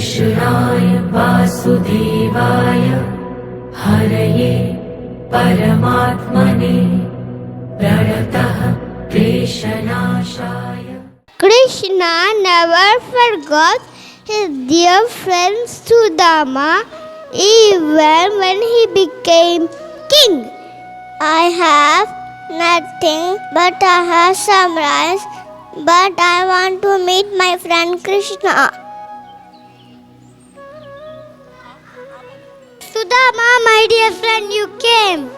कृष्णाय वासुदेवाय हरये परमात्मने प्रणतः क्लेशनाशाय। Krishna never forgot his dear friend Sudama even when he became king. I have nothing but I have some rice, but I want to meet my friend Krishna. Sudama, my dear friend, you came.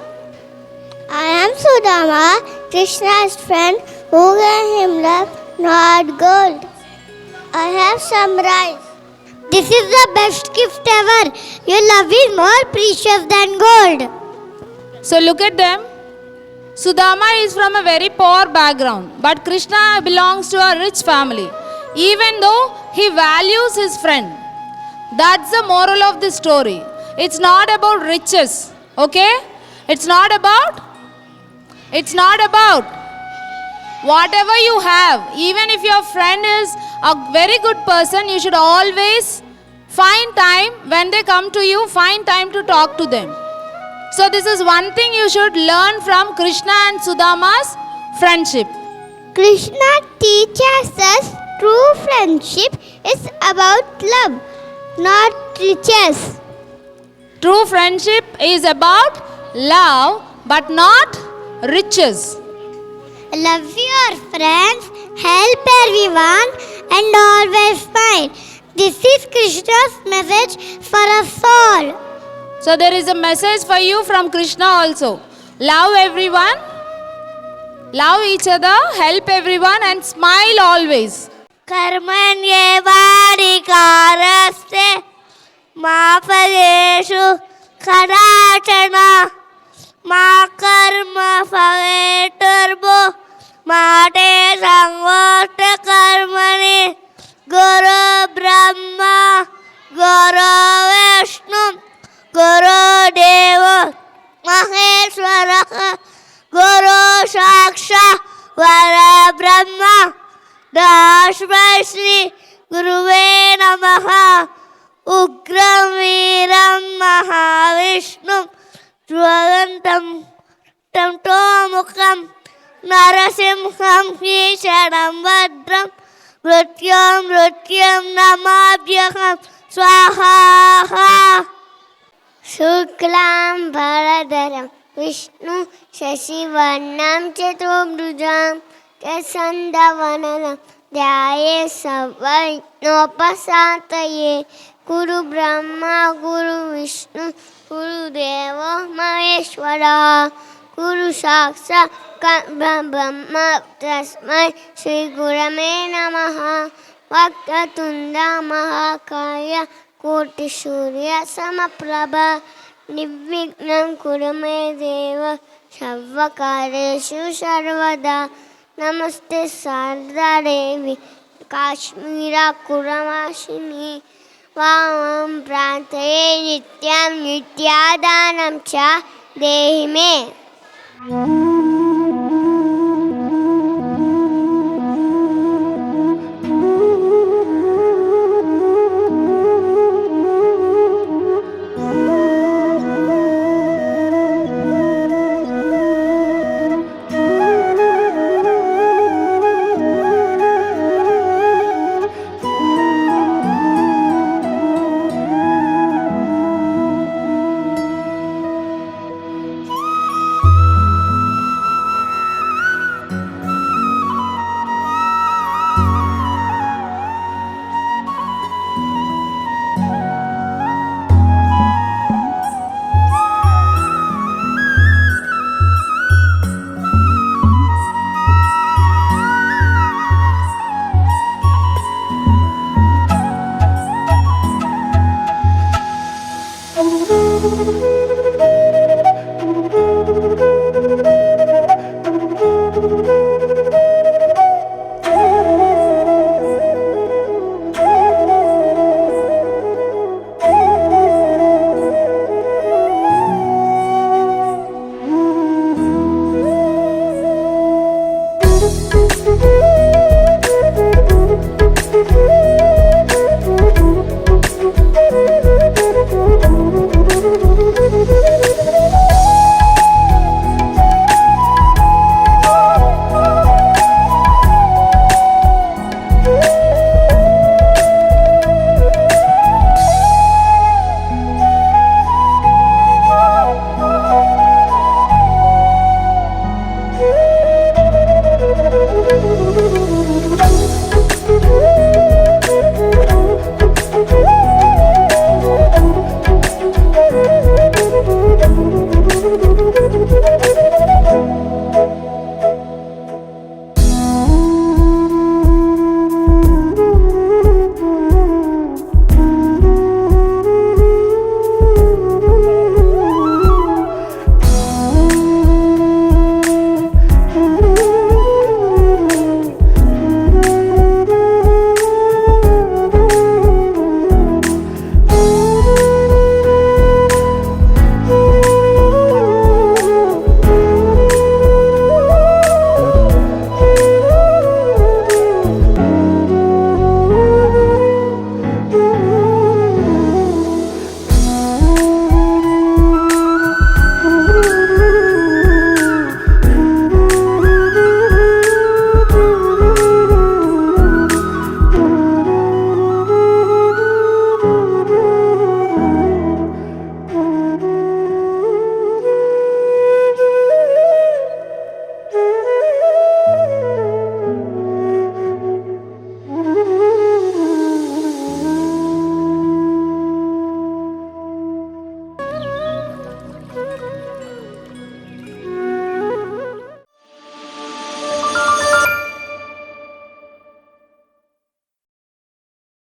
I am Sudama, Krishna's friend who gave him love, not gold. I have some rice. This is the best gift ever. Your love is more precious than gold. So look at them. Sudama is from a very poor background, but Krishna belongs to a rich family. Even though he values his friend. That's the moral of the story. It's not about riches, okay? It's not about whatever you have. Even if your friend is a very good person, you should always find time when they come to you, find time to talk to them. So this is one thing you should learn from Krishna and Sudama's friendship. Krishna teaches us true friendship is about love, not riches. True friendship is about love but not riches. Love your friends, help everyone, and always smile. This is Krishna's message for us all. So there is a message for you from Krishna also. Love everyone, love each other, help everyone, and smile always. कर्मण्येवाधिकारस्ते मा फलेषु कदाचन मा कर्मफलेषु मा ते संगोष्ठ कर्मणि गुरु ब्रह्मा गुरु विष्णु गुरुदेव महेश्वरः गुरु साक्षात् परब्रह्म तस्मै श्री गुरुवे नमः। उग्रं वीरं महाविष्णुं ज्वलन्तं तमोमुखं नरसिंहं भीषणं भद्रं मृत्युं नमाम्यहं स्वाहा। शुक्लां भरधरं विष्णु शशिवर्णं चतुर्भुजं प्रसन्नवदनं ध्यायेत् सर्वविघ्नोपशान्तये। गुरु ब्रह्मा गुरु विष्णु गुरुदेव महेश्वरः गुरु साक्षात् परब्रह्म तस्मै श्री गुरवे नमः। वक्रतुण्ड महाकाय कोटिसूर्य समप्रभा निर्विघ्नं कुरु मे देव सर्वकार्येषु सर्वदा। नमस्ते शारदा देवी काश्मीरपुरवासिनी वामं प्रार्थये नित्यं नित्यादानं च देहि मे।